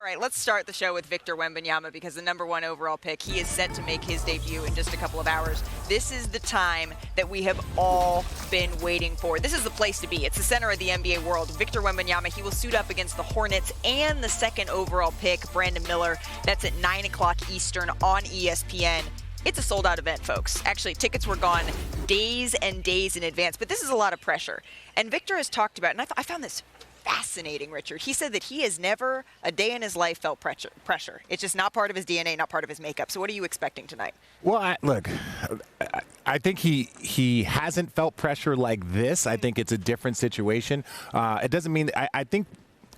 All right, let's start the show with Victor Wembanyama because the #1 overall pick, he is set to make his debut in just a couple of hours. This is the time that we have all been waiting for. This is the place to be. It's the center of the NBA world. Victor Wembanyama, he will suit up against the Hornets and the 2nd overall pick, Brandon Miller. That's at 9 o'clock Eastern on ESPN. It's a sold-out event, folks. Actually, tickets were gone days and days in advance, but this is a lot of pressure. And Victor has talked about, and I found this fascinating, Richard. He said that he has never a day in his life felt pressure. It's just not part of his DNA, not part of his makeup. So what are you expecting tonight? Well, I think he hasn't felt pressure like this. I think it's a different situation. It doesn't mean I think.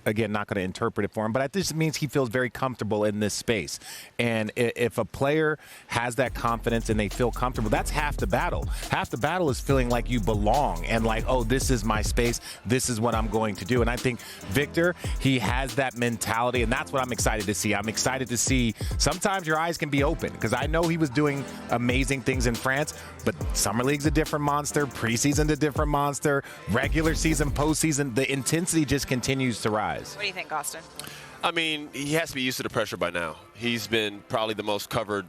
Again, not going to interpret it for him, but this means he feels very comfortable in this space. And if a player has that confidence and they feel comfortable, that's half the battle. Half the battle is feeling like you belong and like, oh, this is my space. This is what I'm going to do. And I think Victor, he has that mentality, and that's what I'm excited to see. I'm excited to see sometimes your eyes can be open because I know he was doing amazing things in France, but Summer League's a different monster, preseason's a different monster, regular season, postseason, the intensity just continues to rise. What do you think, Austin? I mean, he has to be used to the pressure by now. He's been probably the most covered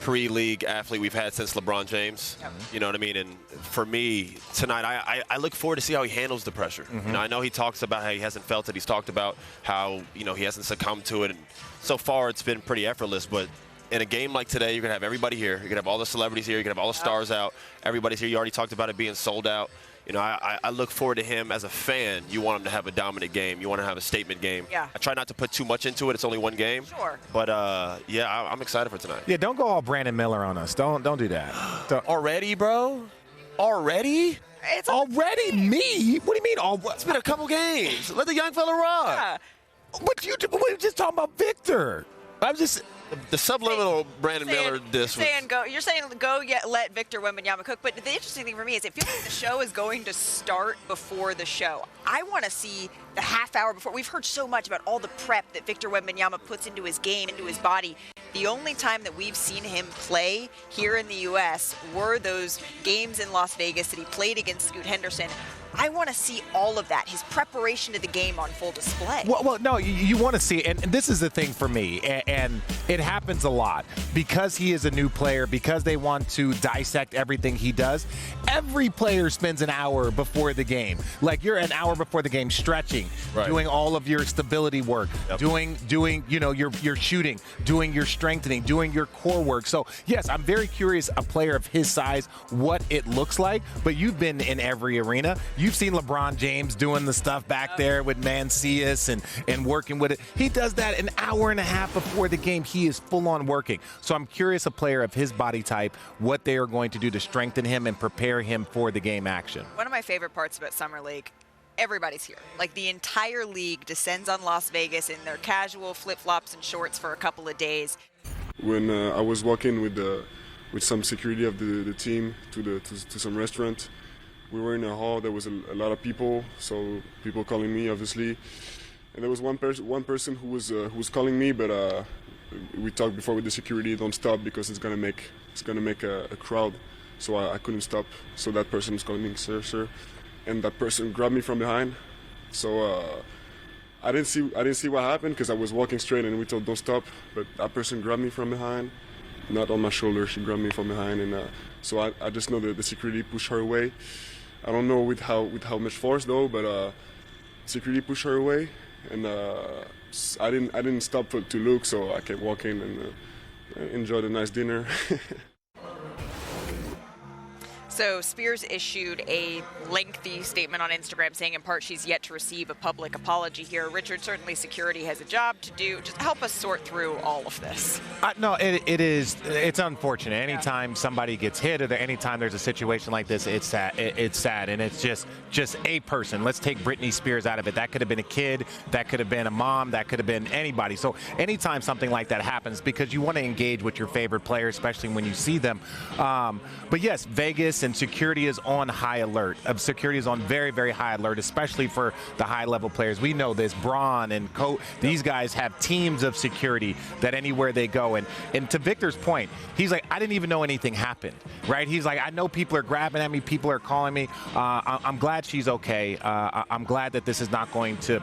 pre-league athlete we've had since LeBron James. Yep. You know what I mean? And for me, tonight, I look forward to see how he handles the pressure. Mm-hmm. You know, I know he talks about how he hasn't felt it. He's talked about how, he hasn't succumbed to it. And so far, it's been pretty effortless. But in a game like today, you're going to have everybody here. You're going to have all the celebrities here. You're going to have all the stars out. Everybody's here. You already talked about it being sold out. I look forward to him as a fan. You want him to have a dominant game. You want to have a statement game. Yeah. I try not to put too much into it. It's only one game. Sure. But, I'm excited for tonight. Yeah, don't go all Brandon Miller on us. Don't do that. Already, bro? Already? It's already me? What do you mean? It's been a couple games. Let the young fella rock. Yeah. But we were just talking about Victor. I'm just... The subliminal Brandon Miller You're saying let Victor Wembanyama cook. But the interesting thing for me is it feels like the show is going to start before the show. I want to see the half hour before. We've heard so much about all the prep that Victor Wembanyama puts into his game, into his body. The only time that we've seen him play here in the U.S. were those games in Las Vegas that he played against Scoot Henderson. I want to see all of that, his preparation to the game on full display. Well, no, you want to see, and this is the thing for me, and it happens a lot. Because he is a new player, because they want to dissect everything he does, every player spends an hour before the game. Like, you're an hour before the game stretching, doing all of your stability work, doing your shooting, doing your strengthening, doing your core work. So, yes, I'm very curious, a player of his size, what it looks like, but you've been in every arena. You've seen LeBron James doing the stuff back there with Mancias and working with it. He does that an hour and a half before the game. He is full on working. So I'm curious, a player of his body type, what they are going to do to strengthen him and prepare him for the game action. One of my favorite parts about Summer League, everybody's here. Like, the entire league descends on Las Vegas in their casual flip-flops and shorts for a couple of days. When I was walking with some security of the team to some restaurant, we were in a hall. There was a lot of people, so people calling me, obviously. And there was one person who was calling me, but we talked before with the security. Don't stop because it's gonna make a crowd. So I couldn't stop. So that person was calling me, sir, and that person grabbed me from behind. So I didn't see what happened because I was walking straight and we told don't stop. But that person grabbed me from behind, not on my shoulder. She grabbed me from behind, and so I just know that the security pushed her away. I don't know with how much force though, but security pushed her away, and I didn't stop to look, so I kept walking and enjoyed a nice dinner. So Spears issued a lengthy statement on Instagram saying in part she's yet to receive a public apology here. Richard, certainly security has a job to do. Just help us sort through all of this. No, it's unfortunate. Anytime somebody gets hit or anytime there's a situation like this, it's sad. And it's just a person. Let's take Britney Spears out of it. That could have been a kid. That could have been a mom. That could have been anybody. So anytime something like that happens, because you want to engage with your favorite player, especially when you see them. But yes, Vegas and security is on high alert. Security is on very, very high alert, especially for the high-level players. We know this. Braun and these guys have teams of security that anywhere they go. And to Victor's point, he's like, I didn't even know anything happened, right? He's like, I know people are grabbing at me, people are calling me. I'm glad she's okay. I'm glad that this is not going to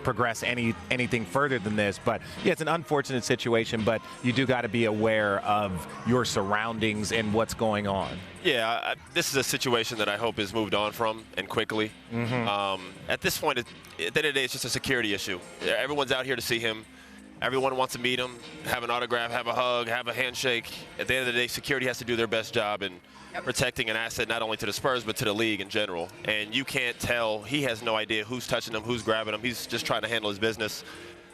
progress anything further than this. But yeah, it's an unfortunate situation, but you do got to be aware of your surroundings and what's going on. Yeah, this is a situation that I hope is moved on from, and quickly. At this point, at the end of the day, it's just a security issue. Everyone's out here to see him. Everyone wants to meet him, have an autograph, have a hug, have a handshake. At the end of the day, security has to do their best job in protecting an asset not only to the Spurs but to the league in general. And you can't tell. He has no idea who's touching him, who's grabbing him. He's just trying to handle his business.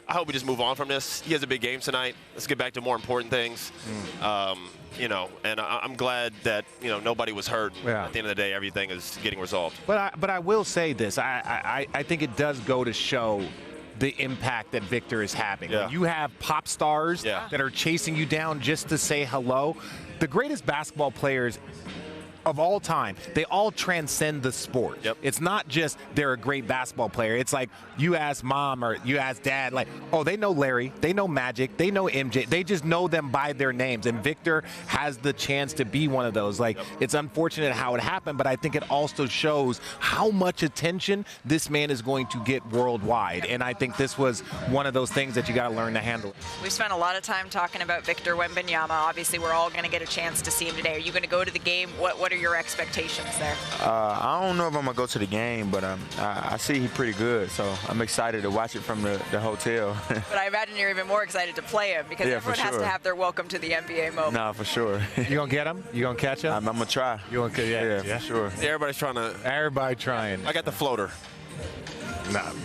I hope we just move on from this. He has a big game tonight. Let's get back to more important things. And I'm glad that, nobody was hurt. Yeah. At the end of the day, everything is getting resolved. But I will say this. I think it does go to show the impact that Victor is having. Yeah. When you have pop stars that are chasing you down just to say hello, the greatest basketball players of all time, they all transcend the sport. Yep. It's not just they're a great basketball player. It's like you ask mom or you ask dad, like, oh, they know Larry, they know Magic, they know MJ. They just know them by their names. And Victor has the chance to be one of those. Like, it's unfortunate how it happened, but I think it also shows how much attention this man is going to get worldwide. And I think this was one of those things that you got to learn to handle. We spent a lot of time talking about Victor Wembanyama. Obviously, we're all going to get a chance to see him today. Are you going to go to the game? What are your expectations there? I don't know if I'm going to go to the game, but I see he's pretty good, so I'm excited to watch it from the hotel. But I imagine you're even more excited to play him because everyone has to have their welcome to the NBA moment. No, for sure. You going to get him? You going to catch him? I'm going to try. You going to Yeah, for sure. Yeah, everybody's trying to. Everybody trying. I got the floater.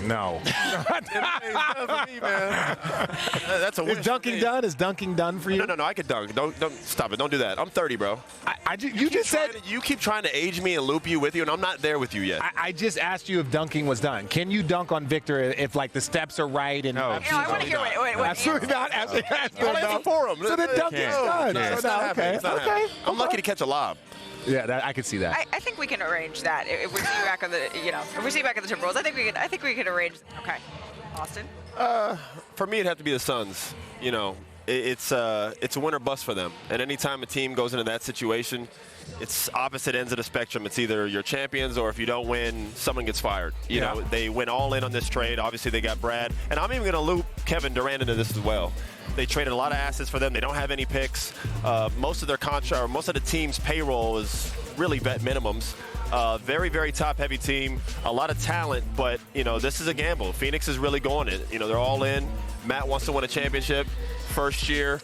No. That's a win. Is dunking done? Is dunking done for you? No. I could dunk. Don't stop it. Don't do that. I'm 30, bro. You just said you keep trying to age me and loop you with you, and I'm not there with you yet. I just asked you if dunking was done. Can you dunk on Victor if like the steps are right and? No. I want to hear. Wait. Absolutely not. Absolutely I'll answer for him. So the dunking's done. It's not happening. It's not happening. I'm lucky to catch a lob. Yeah, I could see that. I think we can arrange that if we see you back on the, if we see you back at the Timberwolves. I think we can arrange. Okay, Austin. For me, it'd have to be the Suns. It's a win or bust for them. And anytime a team goes into that situation, it's opposite ends of the spectrum. It's either you're champions or if you don't win, someone gets fired. You know, they went all in on this trade. Obviously, they got Brad. And I'm even going to loop Kevin Durant into this as well. They traded a lot of assets for them. They don't have any picks. Most of their contract, or most of the team's payroll is really vet minimums. Very, very top-heavy team. A lot of talent, but this is a gamble. Phoenix is really going it. They're all in. Matt wants to win a championship. First year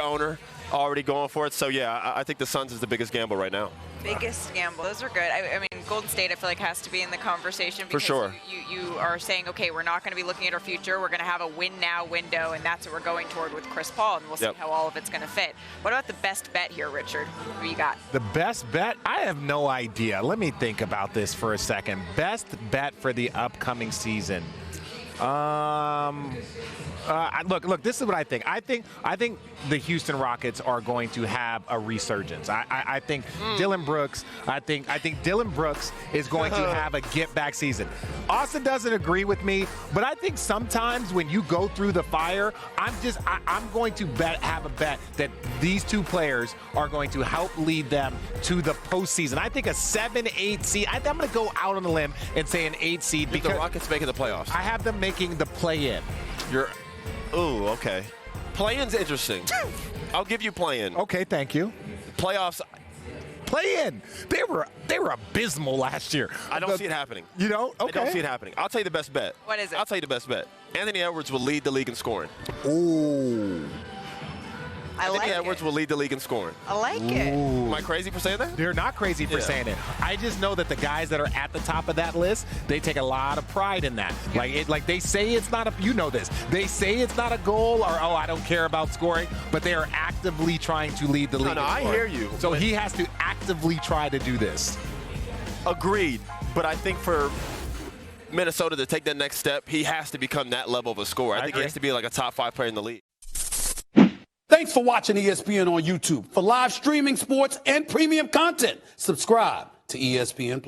owner, already going for it. So yeah, I think the Suns is the biggest gamble right now. Biggest gamble. Those are good. I mean, Golden State, I feel like, has to be in the conversation because for sure. You are saying, okay, we're not going to be looking at our future. We're going to have a win now window, and that's what we're going toward with Chris Paul, and we'll see how all of it's going to fit. What about the best bet here, Richard? Who you got? The best bet? I have no idea. Let me think about this for a second. Best bet for the upcoming season. Look, this is what I think. I think the Houston Rockets are going to have a resurgence. I think Dylan Brooks. I think Dylan Brooks is going to have a get-back season. Austin doesn't agree with me, but I think sometimes when you go through the fire, I'm going to have a bet that these two players are going to help lead them to the postseason. I think a 7-8 seed. I'm going to go out on a limb and say an 8 seed because the Rockets making the playoffs. I have them making the play-in. Ooh, okay. Play-in's interesting. I'll give you play-in. Okay, thank you. Playoffs. Play-in. They were abysmal last year. I don't see it happening. You don't? Okay. I don't see it happening. I'll tell you the best bet. What is it? I'll tell you the best bet. Anthony Edwards will lead the league in scoring. Ooh. Anthony Edwards will lead the league in scoring. I like it. Am I crazy for saying that? They're not crazy for saying it. I just know that the guys that are at the top of that list, they take a lot of pride in that. Like they say it's not this. They say it's not a goal or, I don't care about scoring, but they are actively trying to lead the league. No, I hear you. So he has to actively try to do this. Agreed. But I think for Minnesota to take that next step, he has to become that level of a scorer. I think he has to be like a top 5 player in the league. Thanks for watching ESPN on YouTube. For live streaming sports and premium content, subscribe to ESPN+.